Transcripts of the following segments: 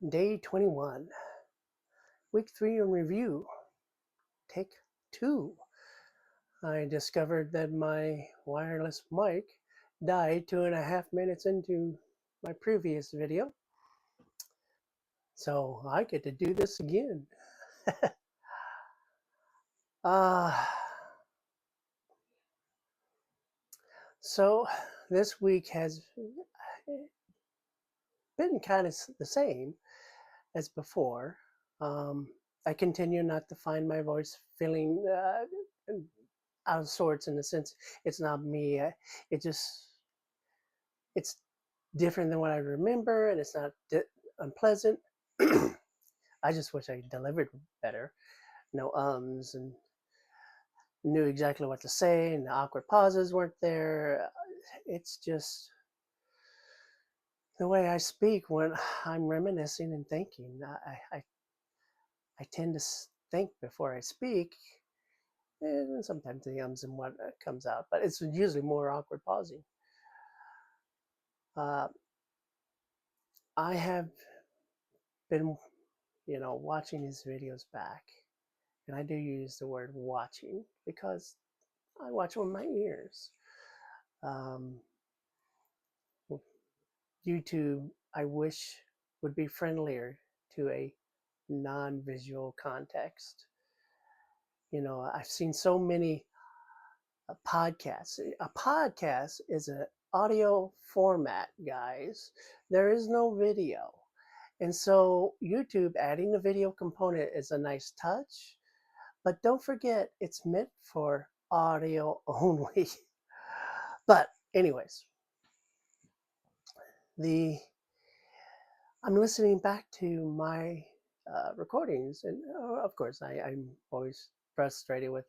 Day 21, week 3 in review, take 2. I discovered that my wireless mic died 2.5 minutes into my previous video, so I get to do this again. uh, so this week has been kind of the same as before. Um, I continue not to find my voice feeling out of sorts in the sense it's not me. It just it's different than what I remember, and it's not unpleasant. I just wish I delivered better. No ums and knew exactly what to say, and the awkward pauses weren't there. It's just the way I speak when I'm reminiscing and thinking. I tend to think before I speak, and sometimes the ums and what comes out, but it's usually more awkward pausing. Uh, I have been, watching these videos back, and I do use the word watching because I watch with my ears. Um, YouTube, I wish, would be friendlier to a non visual context. I've seen so many podcasts. A podcast is an audio format, guys. There is no video. And so, YouTube adding the video component is a nice touch, but don't forget it's meant for audio only. But, anyways, the I'm listening back to my recordings, and of course, I'm always frustrated with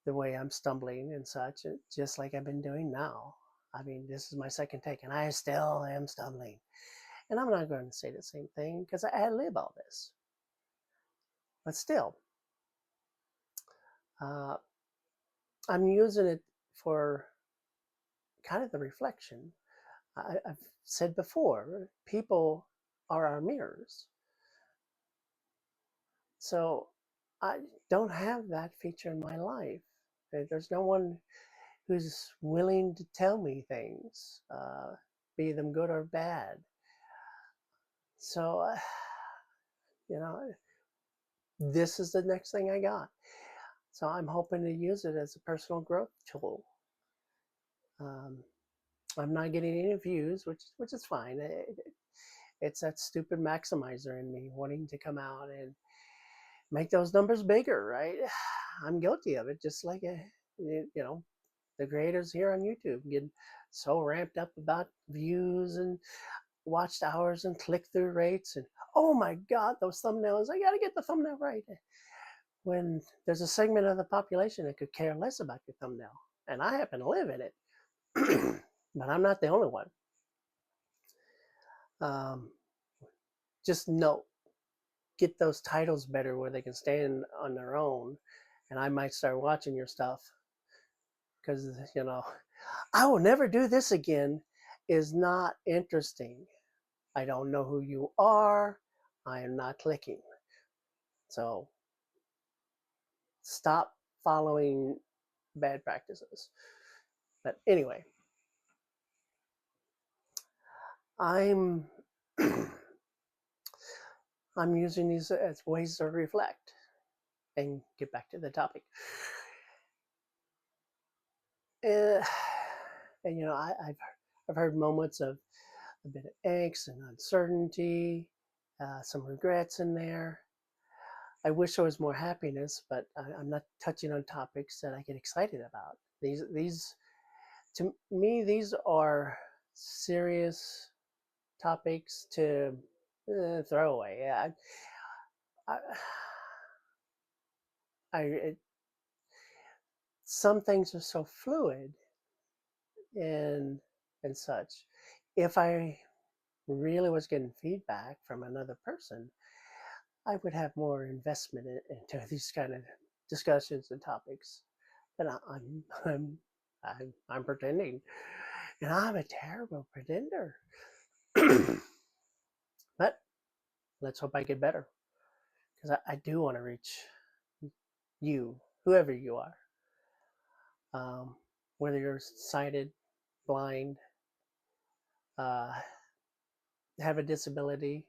the way I'm stumbling and such, just like I've been doing now. I mean, this is my second take, and I still am stumbling. And I'm not going to say the same thing because I live all this. But still, uh, I'm using it for kind of the reflection. I've said before, people are our mirrors. So I don't have that feature in my life. There's no one who's willing to tell me things, be them good or bad. So, you know, this is the next thing I got. So I'm hoping to use it as a personal growth tool. Um, I'm not getting any views, which is fine. It's that stupid maximizer in me wanting to come out and make those numbers bigger, right? I'm guilty of it, just like the creators here on YouTube get so ramped up about views and watched hours and click through rates and oh my god, those thumbnails! I got to get the thumbnail right. When there's a segment of the population that could care less about your thumbnail, and I happen to live in it, but I'm not the only one. Um, just know, get those titles better where they can stand on their own, and I might start watching your stuff because I will never do this again is not interesting. I don't know who you are. I am not clicking. So stop following bad practices. But anyway, I'm I'm using these as ways to reflect and get back to the topic. Uh, and I've heard moments of a bit of angst and uncertainty, some regrets in there. I wish there was more happiness, but I'm not touching on topics that I get excited about. These to me, these are serious topics to throw away. Yeah, I, some things are so fluid and such. If I really was getting feedback from another person, I would have more investment into these kind of discussions and topics. But I'm pretending, and I'm a terrible pretender. But Let's hope I get better, because I do want to reach you, whoever you are, um, whether you're sighted, blind, uh, have a disability,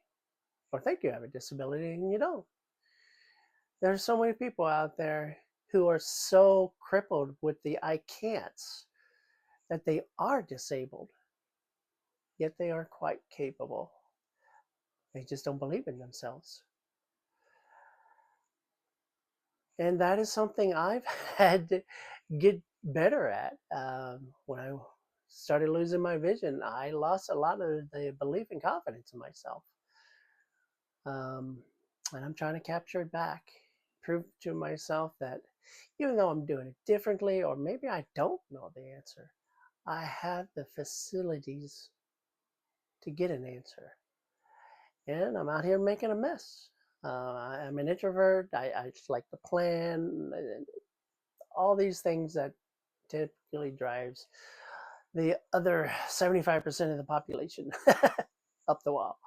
or think you have a disability and you don't. There's so many people out there who are so crippled with the I can'ts that they are disabled, yet they are quite capable. They just don't believe in themselves. And that is something I've had to get better at. When I started losing my vision, I lost a lot of the belief and confidence in myself. Um, and I'm trying to capture it back, prove to myself that even though I'm doing it differently, or maybe I don't know the answer, I have the facilities to get an answer. And I'm out here making a mess. I'm an introvert. I just like to plan, all these things that typically drives the other 75% of the population up the wall.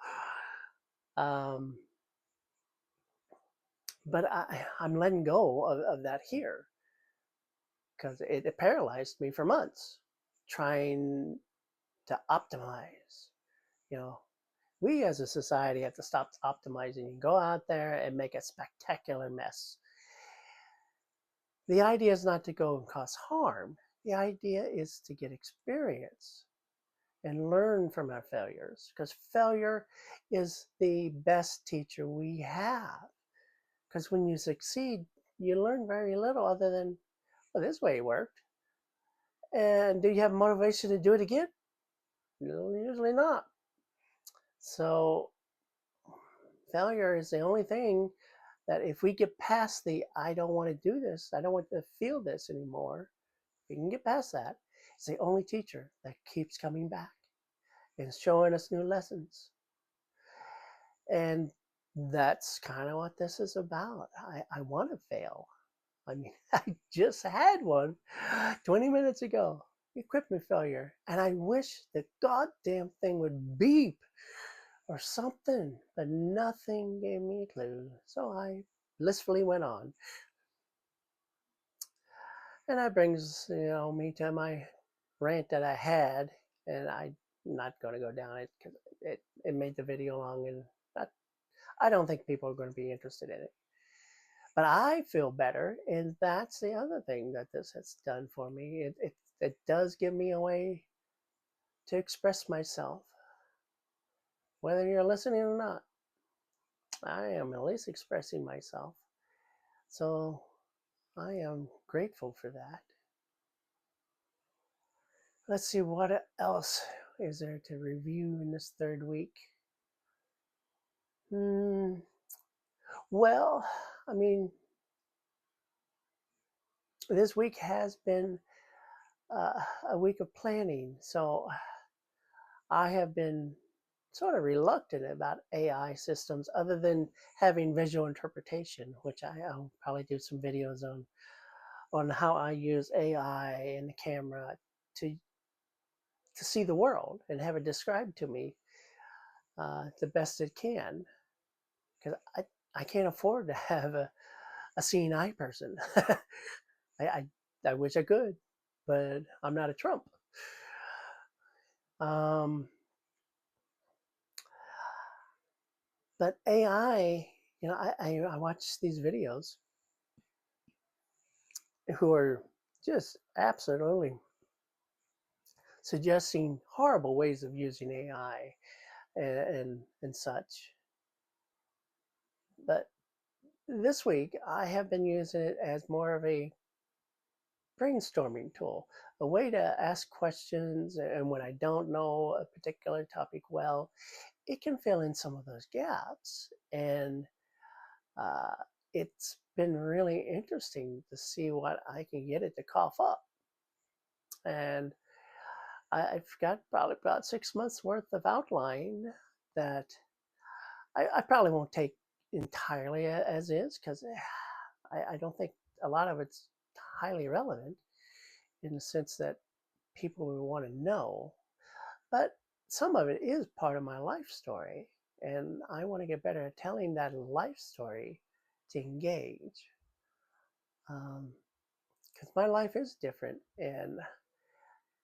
Um, but I'm letting go of that here, because it paralyzed me for months trying to optimize. You know, we as a society have to stop optimizing and go out there and make a spectacular mess. The idea is not to go and cause harm. The idea is to get experience and learn from our failures, because failure is the best teacher we have. Because when you succeed, you learn very little other than, well, this way it worked. And do you have motivation to do it again? No, usually not. So failure is the only thing that, if we get past the I don't want to do this, I don't want to feel this anymore, if we can get past that, it's the only teacher that keeps coming back and showing us new lessons. And that's kind of what this is about. I want to fail. I mean, I just had one 20 minutes ago, equipment failure. And I wish the goddamn thing would beep or something, but nothing gave me a clue. So I blissfully went on. And that brings, me to my rant that I had. And I'm not going to go down it because it made the video long, and I don't think people are going to be interested in it. But I feel better, and that's the other thing that this has done for me. It does give me a way to express myself, whether you're listening or not. I am at least expressing myself, so I am grateful for that. Let's see, what else is there to review in this third week. Well, I mean, this week has been uh, a week of planning, so I have been sort of reluctant about AI systems, other than having visual interpretation, which I'll probably do some videos on how I use AI and the camera to see the world and have it described to me the best it can, because I can't afford to have a seeing eye person. I, I I wish I could, but I'm not a Trump. Um, but AI, I watch these videos who are just absolutely suggesting horrible ways of using AI and such. But this week, I have been using it as more of a brainstorming tool, a way to ask questions. And when I don't know a particular topic well, it can fill in some of those gaps. And uh, it's been really interesting to see what I can get it to cough up. And I've got probably about 6 months worth of outline that I probably won't take entirely as is, because I don't think a lot of it's highly relevant in the sense that people will want to know. But some of it is part of my life story. And I want to get better at telling that life story to engage. Because my life is different, and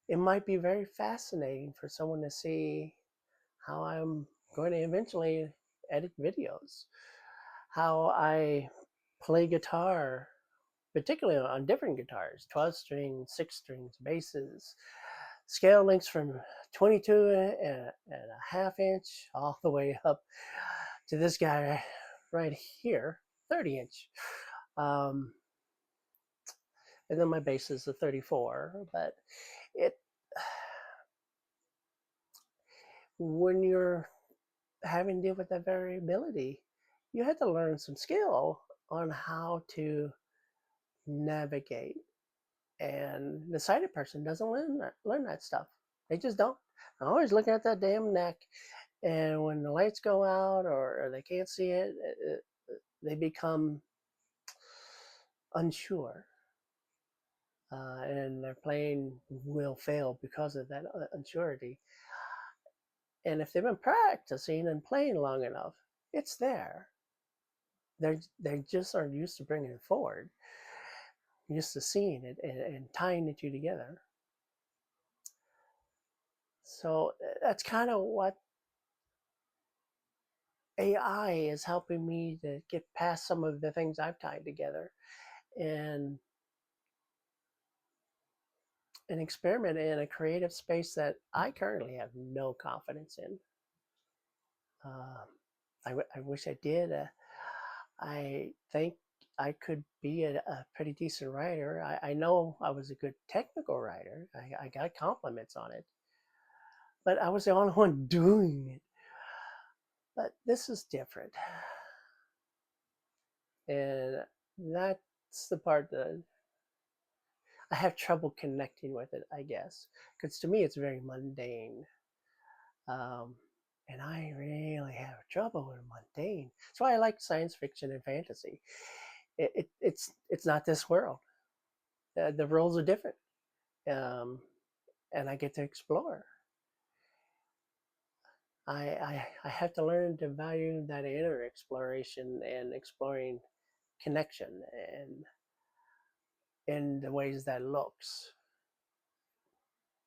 it might be very fascinating for someone to see how I'm going to eventually edit videos, how I play guitar, particularly on different guitars, 12 strings, 6 strings, basses, scale lengths from 22 and a half inch all the way up to this guy right here, 30 inch. Um, and then my bass is a 34, but it when you're having to deal with that variability, you have to learn some skill on how to navigate. And the sighted person doesn't learn that stuff. They just don't. I'm always looking at that damn neck, and when the lights go out or they can't see it, they become unsure, and their playing will fail because of that unsurety. And if they've been practicing and playing long enough, it's there. They just aren't used to bringing it forward, used to seeing it and tying the two together. So that's kind of what AI is helping me to get past some of the things I've tied together and an experiment in a creative space that I currently have no confidence in. Um, I wish I did. I think I could be a pretty decent writer. I know I was a good technical writer. I got compliments on it, but I was the only one doing it. But this is different, and that's the part that I have trouble connecting with it, I guess, because to me it's very mundane, um, and I really have trouble with mundane. That's why I like science fiction and fantasy. It's not this world. The worlds are different, um, and I get to explore. I have to learn to value that inner exploration and exploring connection and in the ways that looks.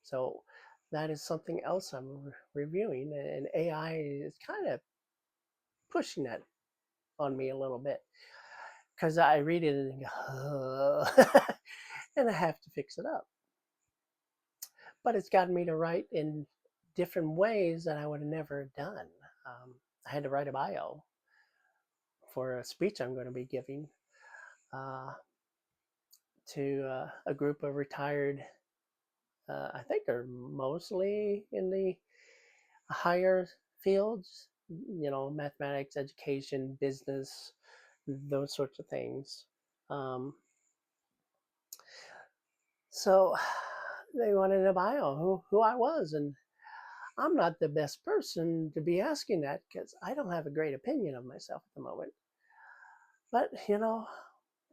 So that is something else I'm reviewing, and AI is kind of pushing that on me a little bit because I read it and go, and I have to fix it up. But it's gotten me to write in different ways that I would have never done. I had to write a bio for a speech I'm going to be giving uh, to a group of retired. I think they're mostly in the higher fields, mathematics, education, business, those sorts of things. Um, so they wanted a bio, who I was, and I'm not the best person to be asking that because I don't have a great opinion of myself at the moment. But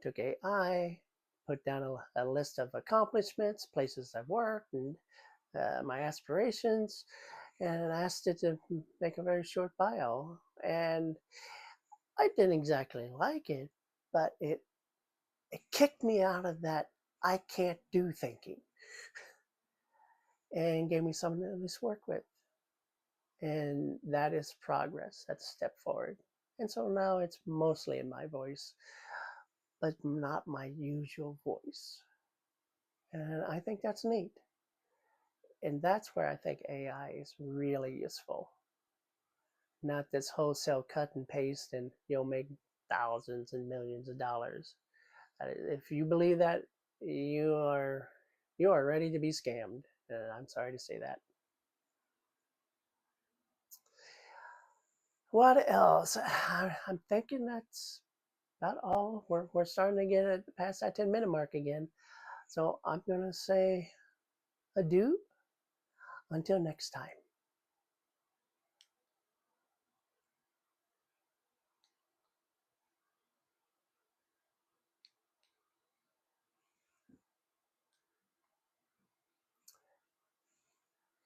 took AI, put down a list of accomplishments, places I've worked, and my aspirations, and asked it to make a very short bio. And I didn't exactly like it, but it kicked me out of that I can't do thinking and gave me something to at least work with. And that is progress. That's a step forward. And so now it's mostly in my voice, but not my usual voice. And I think that's neat. And that's where I think AI is really useful. Not this wholesale cut and paste and you'll make thousands and millions of dollars. If you believe that, you are you are ready to be scammed. And I'm sorry to say that. What else? I'm thinking that's about all. We're starting to get past that 10-minute mark again. So I'm going to say adieu until next time.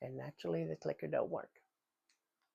And naturally, the clicker don't work.